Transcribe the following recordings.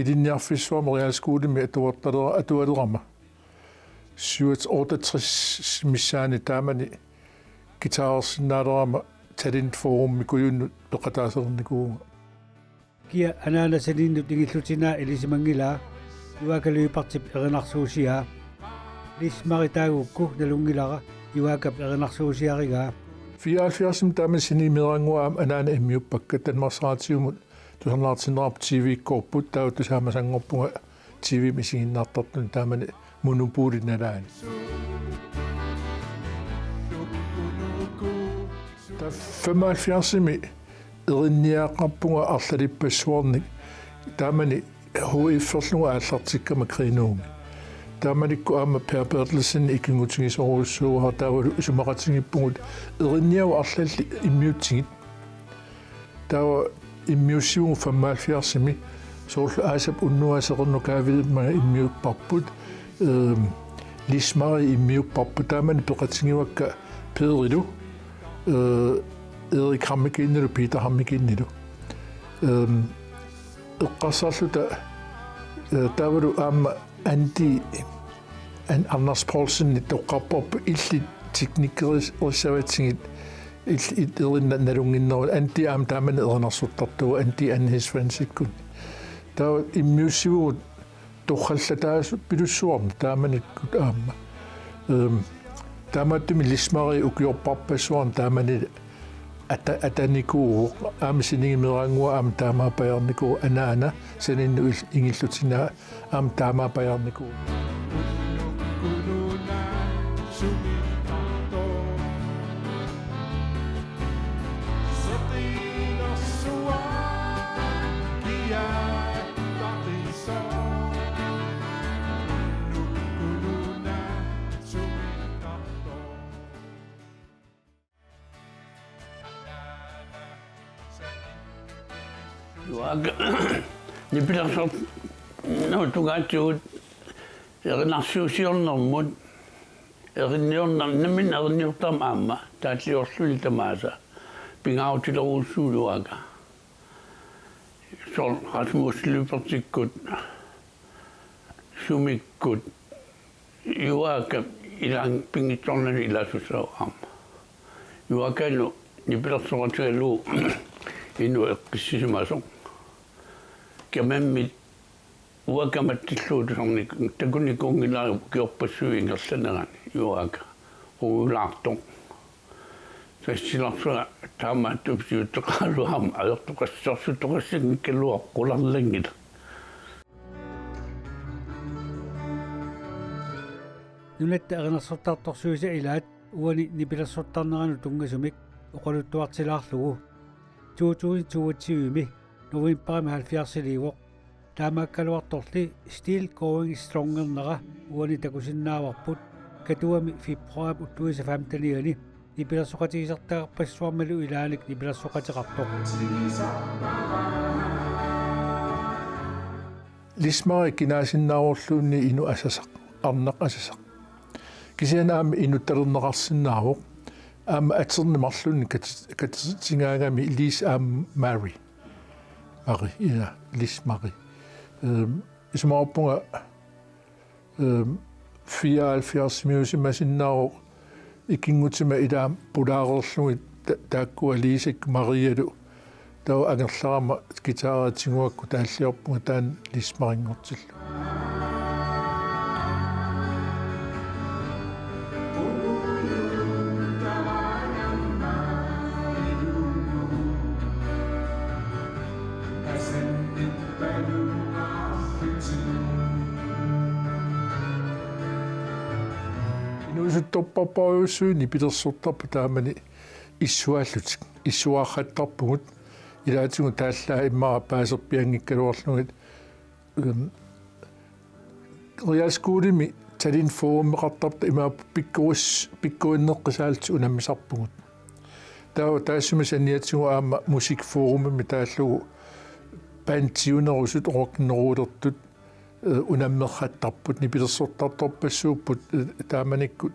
idinniarfissuama realskuulimi atualerama 68 missaani taamani gitaarsinaalerama talent forum mikuyunnu peqataaserniku kia anaana salinnut ingillutinaa ilisimangilaa iwaakaluyupartip erinarsuusiaa lismaritaaguukku nalungilara iwaakap erinarsuusiarigaa 74 taaman sinimiranguaam anaana immiuppakka tanmarsaraatiumut tusarnaartinnerap TV korput tau tusaamasangorpunga TV misiginnaartartun taamani monopolinalaani ta 75 erinniaqarpunga arlalipassuarnik taamani huifferlunga aallartikkama kriinuumi taamanikku aama Per Bertelsen ikingutingisoruussuuha taavalu sumaqatingippungut erinniau arlalli immiutigit taava immiussiugu 75 soorlu aasap unnuaseqernu kaavidimmaga immiupparput lismari immiupparput taamani peqatingiwakka Pedrilu Erik Hammekinnilu Peter Hammekinnilu eqqarsarluta taavalu aama anti Anders Poulsen toqqarporpu illi teknikkerisavatingit erinna nalunginneru anti aam taamani erinarsortartugu anti and his friends ikkun taa immiussivugut torrallataasu pilussuarna taamanikkut aamma taamattumi lismari ukiorparpassuarna taamani atanikuu aam siningimiranngua aam taamaapajarnikuu anaana saninnu ingillutinaa aam taamaapajarnikuu Nipilarsort tugaatsugut erinarsuusiornermut erinniornernamin erinniortam aamma taatliorluli tamaasa pingautileruussuuluaga sol Rasmus Lybertikkut sumikkut juaka ilang pingitsornani ilasusau aamma juakalu nipilarsoratualu inu eqqissisumasong kamammi uakamattilluutusornik takunikungilaa kiorpassuingerlanerani juaka uulaartoq tassilarsua taamaattuupsiutteqaaluaama ayortoqassarsutoqassagnikkaluaqqularlangila nunatta erinarsortaartorsuisa ilaat uani nipilarsortarneranu tungasumik oqaluttuartilaarlugu tuutuutiuatsiuimi novembermi 70 taamaakkaluartorli still going strongernera uani takusinnaavarput katuami februar uttuisa 15 nipilarsoqatigisartaqarpassuarmalu ilaanik nipilarsoqatiqartoq lismari kinaasinnaarulluunni inu asasaq arnaq asasaq kisianaami inuttalernaqarsinnaaruq aama aternimarlunni katingaagami Lis Mary Marie ja Lis Marie ismaarpunga 74 musimasinnaaro ikingutima ila pulaarerlugit taakkua Lisik Marialu tawa angerlarama gitaaratinguakku taalliorpunga taan Lis Maringortillu toppapauyussuini pilersortarpu taamani issuaallutik issuaarrattarpugut ilaatigu taallaa immara paaserpianngikkaluarlugit rialskuulimi talin forumeqartarta imaappu pikkuinneqqisaalti unammisarpugut taassumi sanniatigu aama musikforumimi taallugu pantiunerusut orokneruulertut unammerrattarput nipilersortartorpassuupput taamanikkut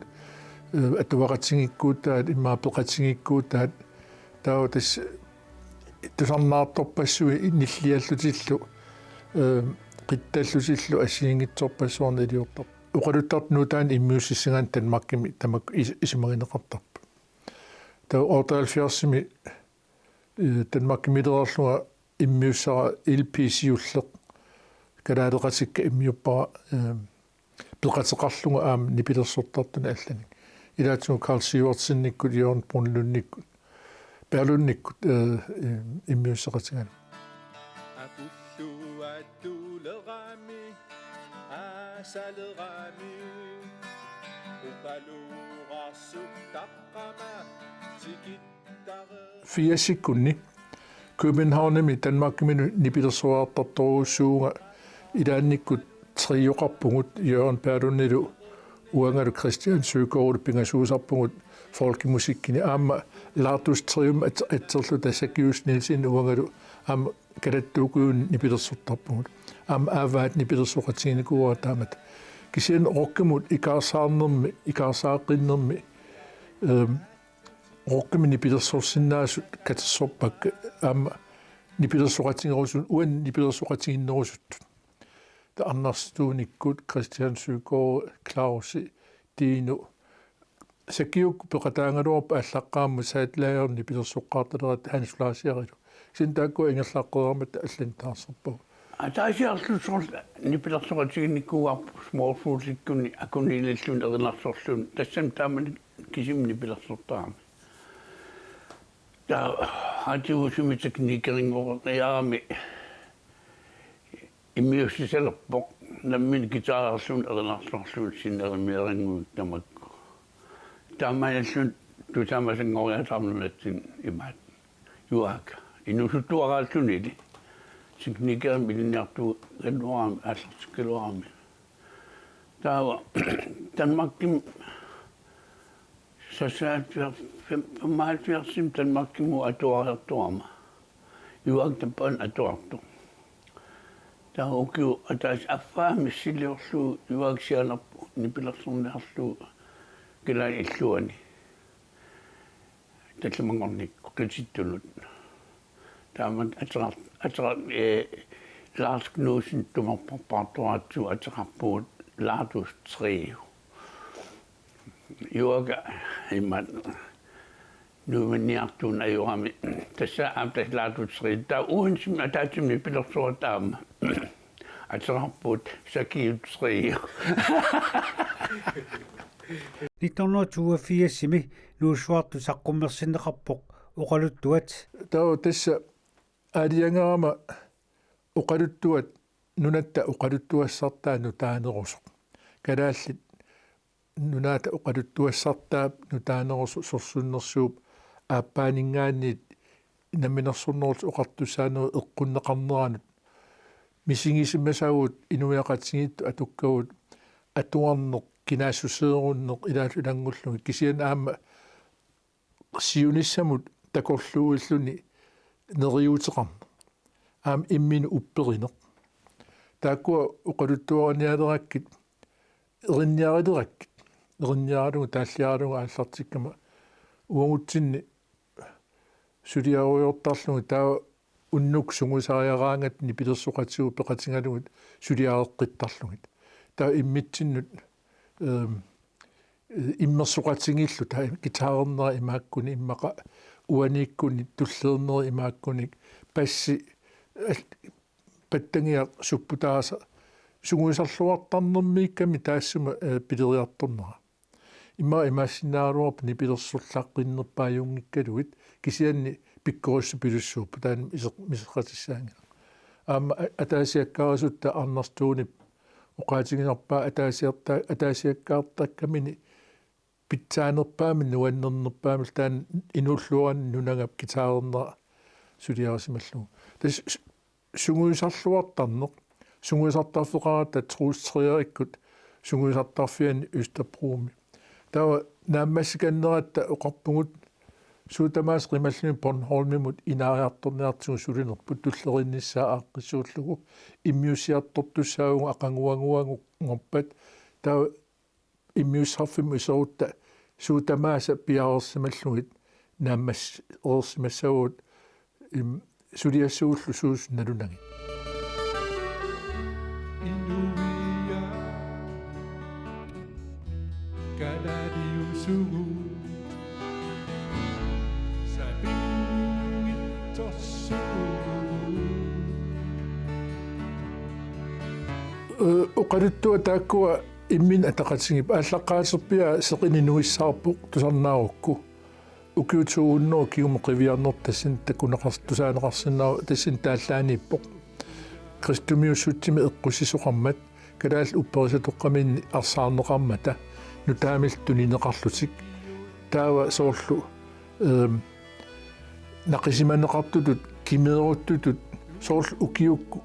atuaqatingikkuutaat immaapeqatingikkuutaat taawatas tusarnaartorpassui nilliallutillu qittaallusилlu ассиингитсорпассуарнилиортар уқалуттартнуутаан иммиуссисингаан танмаркими тамак исимагинеқартарпа таа ортаалфиарсими танмаркимилерерлуга иммиуссара илписиуллеқ калаалеқасикка иммиуппара пеқатеқарлуга аама нипилерсортартуна аллани илаатсуга Карл Сивертсинниккут Йорн Брунлунниккут Берлунниккут иммиуссеқатиган Salrami uqaluqarsuttaqqama tikittare fiasikkunni Københavnemi Danmarkminu nipilersuartartoruussuuga ilaannikkut trioqarpungut Jørgen Perlunilu uangalu Christian Søgaard pingasuusarpungut folkemusikkini aama Lartus Trium atserlu tasakius Nielsen uangalu aama kalattuukuun nipilersortarpungut am avaat nipilersoqatiinikuua taamat kisian rokkemut ikaarsaaqinnermi rokkemi nipilersorsinnaasut katassorpak am nipilersoqatiingerusun uan nipilersoqatiinnerusuttut ta annarstuunikkut Christian Søgaard Clausi Dino sakiuk peqataangaluarpa allaqqaammu saatlaayor nipilersoqqaartalerat Hans Flasiarilu sintaakku ingerlaqqerarmat allan taarserpu атаасиарлусорл нипилерсоқатигинниккуарпу смоорфууликкуни акунилиллун еринарсорлун тассам таамани кисимни пилерсортаами таа хатиусумитекникерингоқеяами иммиуссиселерпоқ наммин гитаарерлун еринарсорлун синнеримиерингуик тамакку таамааллун тутаамасангориатаарнунатсин имаат юака инусуттуарааллунили signigeran milniartu gannuam аллартиккалуарами таава танмакким сасаатвер феммаалфиарсим танмаккиму атуариартуама юактаппан атуарту таа окиу атаас аффаами силиорлу юаксианерпу нипилерсорниарлу килаа иллуани талламангорникку кититтулут таамат атеқар Lars Knudsen tummerpartuatsu атеқарпуут Lartus Trio юага имат нумениартун аюрами тасса амтас Lartus Trio таа уунсим атаатсимни пилерсуатаама атеқарпуут Sakiu Trio 1984 nuussuartu saqqummersinneqarpoq uqaluttuat таа тасса алиангаама уqaluttuat нунатта уqaluttuассартаа нутаанерусоq калааллит нунаата уqaluttuассартаап нутаанерусу сорсуннерсууп ааппаанингаанниит наминерсорнерус уqartusaanеру эққуннеқарнеранут мисигисиммасаагут инуяқатсигитту атуккавут атуарнеқ кинаассусееруннеқ илаалу илангуллуги кисиан аама сиуниссамут такорлууиллуни нериутеқарна аам иммин упперинеқ тааккуа уқалуттуариниалераккит еринниарилераккит тааллиаралуга ааллартиккама уангутсинни сулиаруйортарлугу таа уннук сунгусариараангат нипилерсоқатигу пеқатингалугут сулиареққиттарлугит таа иммитсиннут иммерсоқатингиллу таа гитаарнера имааккуни иммақа уаниккуни туллернери имааккуник пасси паттангиа суппутааса сугуисарлуартарнэрмиикками таассума пилериарторнера имаассинааруарп нипилерсорлааққиннерпаа юнгиккалугит кисианни пиккоруссу пилуссууппу таан мисеқатиссаанга аама атаасиаккаарасутта арнартууни оqaатигинерпаа атаасиаккаартаккамини питсаанерпаами нуаннернерпаами таан инуллуаран нунагап гитаарнера сулиарасималлугу тас сугуисарлуартарнеқ сугуисартарфеқарата труустриериккут сугуисартарфиани Østerbromi таа нааммассиканнератта оқарпугут суутамаас қималлуни Bornholmimut инаариарторниартигу сулинерпут туллериннссаа ааққиссууллугу иммиусиартортуссаагу ақангуангуангу ngorpat таа иммиусарфим исорутта суутамааса пиарерсималлугит нааммас ерсимассагуут сулиассууллу суус налунаги Kaladiusugu Sabingit uqaluttua taakkua immin ataqatsingip ааллаққаасерпиа сеқининуиссаарпоқ тусарнаарукку укиутсууунноо киумеқивиарнертассин такунеқарс тусаанеқарсинаава тассин тааллаанииппоқ кристумиуссутсими эққусисоқармат калаал упперисатоққаминни арсаарнеқармата нутаамилтунинеқарлутик таава соорлу нақисиманеқартутут кимееруттутут соорлу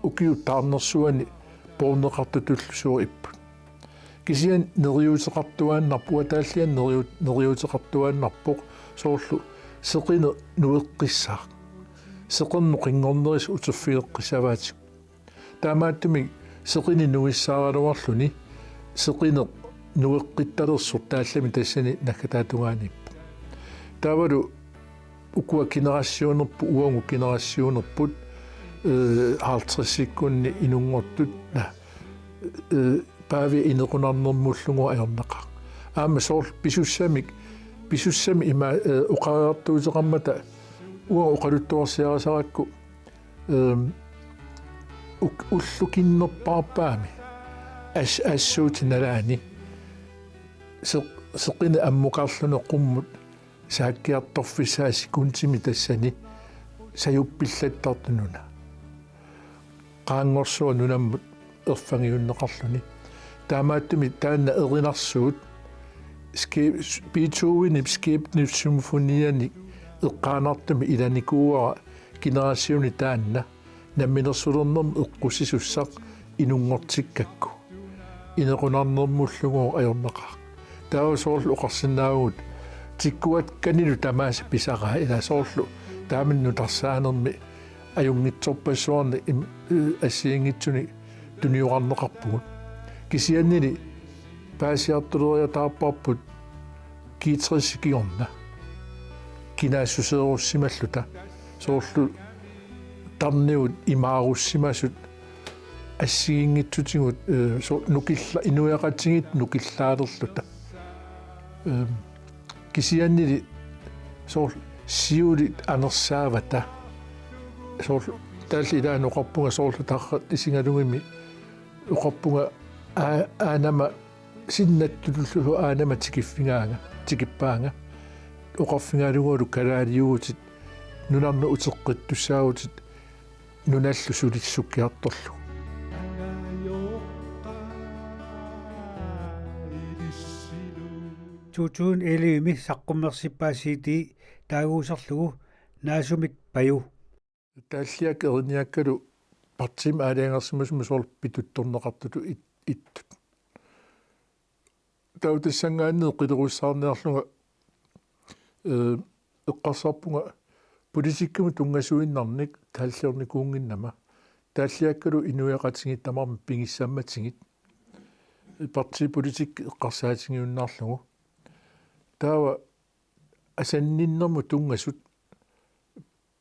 укиуттаарнерсуани поорнеқартутуллусуа иппут кисиан нериутеқартуааннарпуа тааллиан нериутеқартуааннарпоқ соорлу сеқине нуеққиссаа сеқерну қингорнерис утерфиеққисаваатик таамааттуми сеқини нуиссааралуарлуни сеқине нуеққитталерсур тааллами тассани наккатаатугааниппу таавалу укуа генерасионерпу уангу генерасионерпут аалтриссиккунни инунгортут на паави инеқунарнермуллугу аернеқа аама соор писуссами има уқариартуутеқармата уа уқалуттуарсиарасаракку уллукиннерпаарпаами ассуутиналаани сеқина аммуқарлуне қуммут сааккиарторфиссаа секунтими тассани саюппиллаттартунуна qaangorsuа нунаммут ерфангиуннеқарлуни таамааттуми таанна эринарсуут Beethoven skæbne symfonierne eqqaanartumi ilanikуuара генерасиони таанна намминерсулернерм эққусисуссақ инунгортиккакку инеқунарнермуллугоо аёрнеқар таавасоорлу оқарсинаагут тиккуат канилу тамааса писаraa ила соорлу тааминну тарсаанерми аюнгитсорпассуарни ассиингитсуни туниуқарнеқарпугут кисианнили паасиартулериатаарпарпут киитрисикиорна кинаассусееруссималлута соорлу тарниут имааруссимасут ассигингитсутигут нукилла инуяқатсигит нукиллаалерлута кисианнили соор сиули анерсаавата соор тааллилаан оқарпунга соорлу тарра исингалугими оқарпунга аанама синнаттуллу аанама тикиффингаага тикиппаанга оқарфингаалугуалу калаалиуутит нунарна утеққиттуссаагутит нуналлу сулиссуккиарторлу туутуун элиими саққуммерсиппаасиити таагуусерлугу наасумик паю тааллиак эрниаккалу партим аалиангерсимасума соор питутторнеқартуту иттут таутассангааннеэ қилеруссаарниарлуга эққарсарпунга политиккуму тунгасуиннарник тааллиорникуунгиннама тааллиаккалу инуяқатингиттамарми пингиссаамматсигит парти политик эққарсаатингиуннаарлугу таава асанниннэрму тунгасут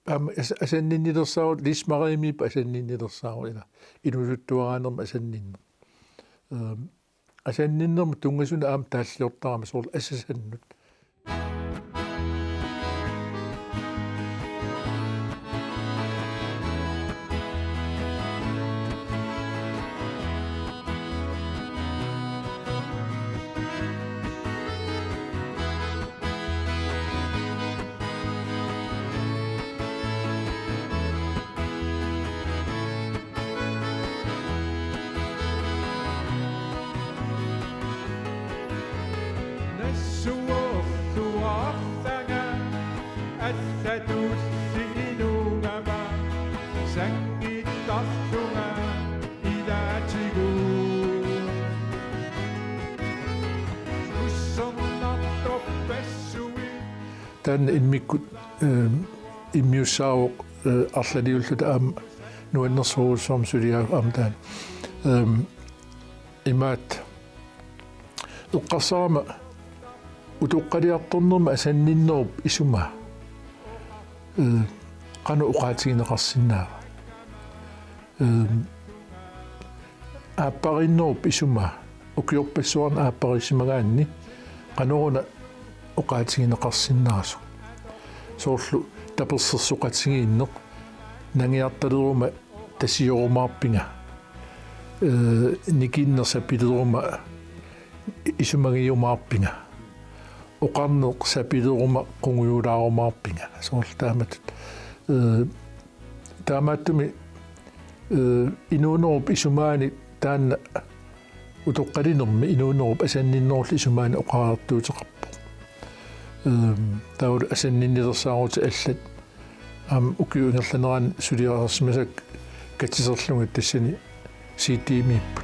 асанниннилерсаарут лисмариимип асанниннилерсаару ила инусуттуараанерма асанниннер асанниннэрму тунгасуна аама тааллиортарама соор ассасаннут таан иммиккут иммиуссааво арлалиуллута аама нуаннерсуруссуарм сулиаа аамтаан имаат эққарсарама утоққалиарторнерма асанниннеруп исума қану уқаатигинеқарсинаава ааппариннеруп исума укиорпассуарна ааппарисимагаанни qanoruna uqaatigineqarsinnaasu soorlu tapersersuqatigiinneq nangiartaleruma tasiorumаарpinga nikinnersapileruma isumagiumaarpinga oqarneq sapileruma qunguyulaarumaarpinga soorlu taamatut taamaattumi inuunerup isumaani taanna utoqqalinermi inuunerup asanninnerullu isumaani oqaartuuteqarpu taul asanninnilersaaruti allat ukiuingerlaneraan suliarasmasak katsiserlungut tassani siitiimiippu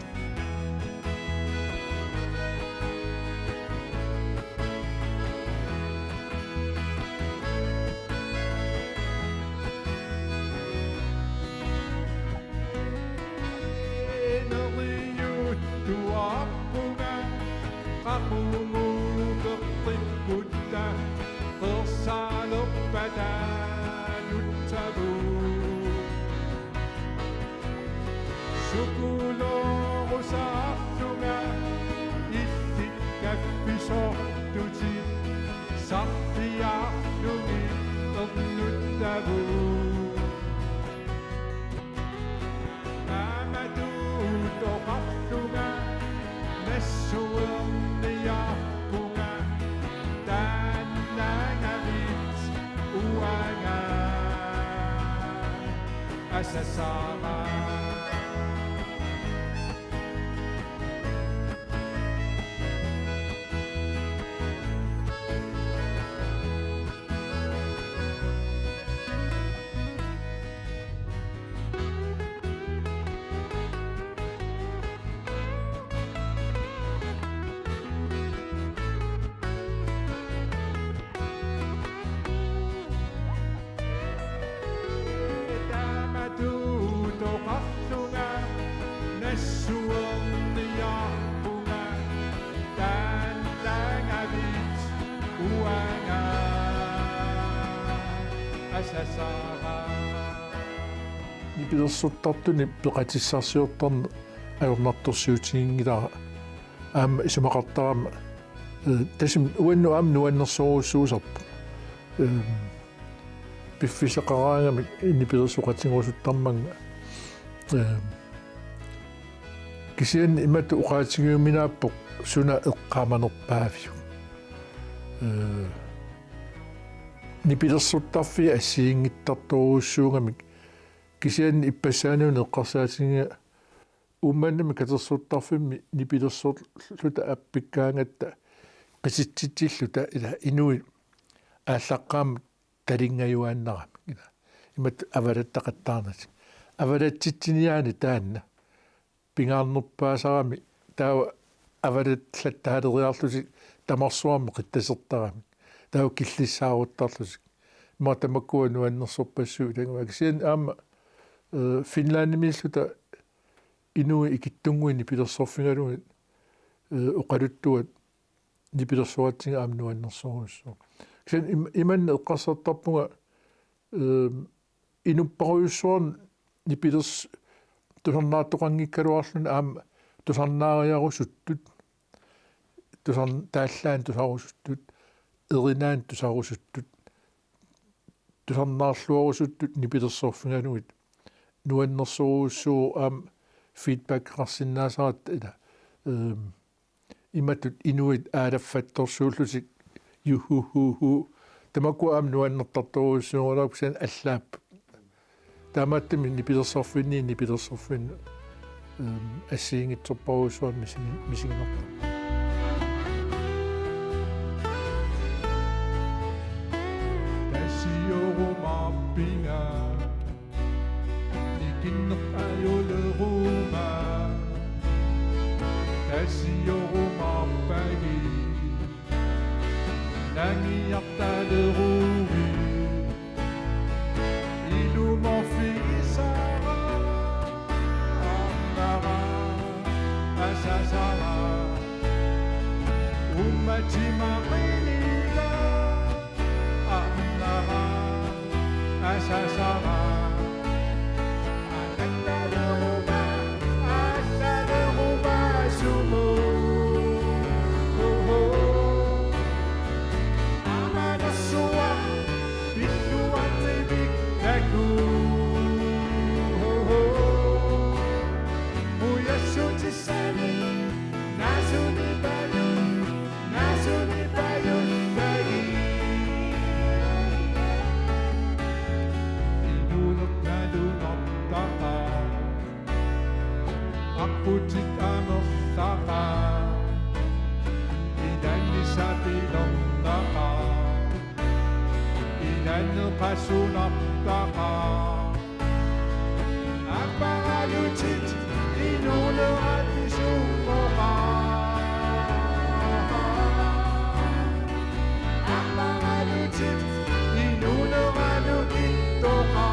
nipilersuttartuni peqatissarsiortarne ajornartorsiutigiнгилара аама исумақартарама тасим уанну аам нуаннерсоруссуусарпу пиффисеқараангами нипилерсуқатингорусуттарманга кисиан имату уқаатигиуминааппоқ суна эққааманерпаавиу нипилерсуттарфи ассиингиттарторуссуугами кисиан иппассаануни эққарсаатинга умманнами катерсуттарфимми нипилерсорлута аппиккаангатта qisitsitsillута ила инуи ааллаққаама талингаюааннарами ила имат авалаттақаттаарнат авалатситсиниаани таанна пингаарнерпаасарами таава авалатлаттаалериарлуси тамарсуарми қиттасертарами таава киллиссааруттарлуси матамаккуа нуаннерсорпассуу тангуа кисиан аама финландимиллута инуи икиттунгуини пилерсорфингалуни оқалуттуат нипилерсуатсинга аамнуаннерсоруссуу кисиан иманна эққарсартарпунга инуппаруйуссуарн нипилерс тусарнааттоқангиккалуарлуни аама тусарнаариарусуттут тусар тааллаан тусарусуттут эринаан тусарусуттут тусарнаарлуарусуттут нипилерсорфингалугит нуаннерсоруссуу аама feedback qarsinnaasaraat ila imatut inuit aalaffattorsuullusik yuhuhuhu tamakku aam nuannertartoruussuungulaapsan allaap taamaattami nipilersorfin assiingitsorparuussuan misiginerta tasiorumaappinga nikinneq ayoleruma tasiorumaappagi nangiartaleruvi ilumorfisara amnara asasara ummatimaqinila amnara asasara Inunot na lunok ka Akutit anos saka Inani sa tilong naka Inano kasunap taka Ang pangalutit Inulo at isuko ka Ang pangalutit Inulo at ito ka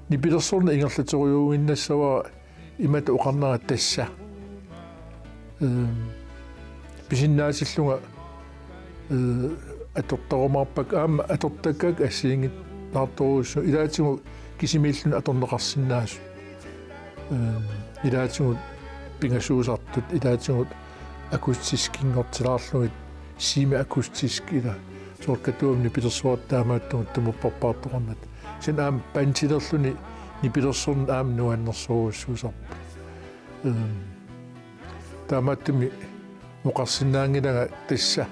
Ni Peterson ingерлатеруюиннассава имата оқарнера тасса писиннаасиллунга атортарумаарпак аама атортаккак ассиингит наартуруссу илаатигу кисимииллун аторнеқарсинаасу илаатигу пингасуусартут илаатигу акустискингортилаарлугит симе акустиск ила соркатуумни Petersuat таамааттугут тумуппарпаартоқарнат син аам пантилерлүни ни Peterson аам нуаннерсууссуусарпа таамааттуми муқарсинаангилага тасса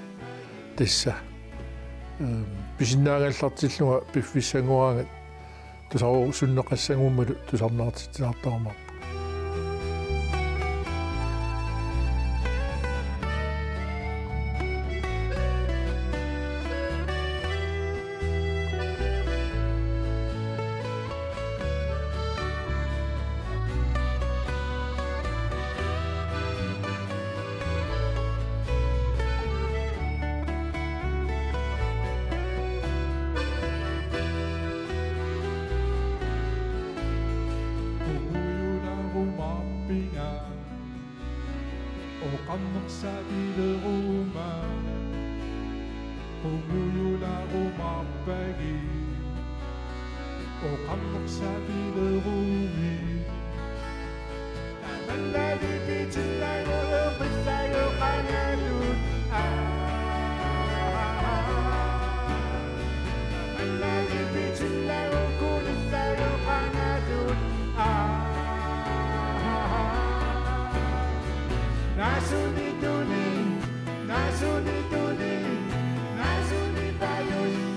писиннаагаллартиллуга пиффиссангуаангат тусару суннеқассангуммалу тусарнаартитсаартарамар Kamok sa ileruma Umuyo na umapagi O kamok sa ilerumi Taman na lipitin na lulupit sa'yo kanalun Taman na lipitin na ukulit sa'yo kanalun Nasuni tayo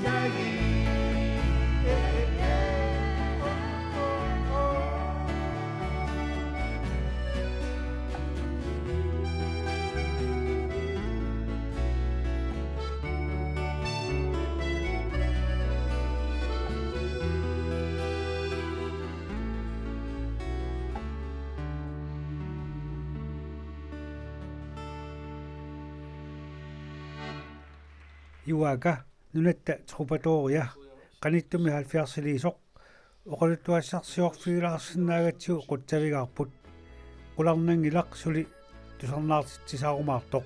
sa'yo Iwaka nunatta trupatoria qanittumi 70-liisoq oqaluttuassarsiorfiilaarsinnaagatsiu quttavigaarput qularnangilaq suli tusarnaartitsisaarumaartoq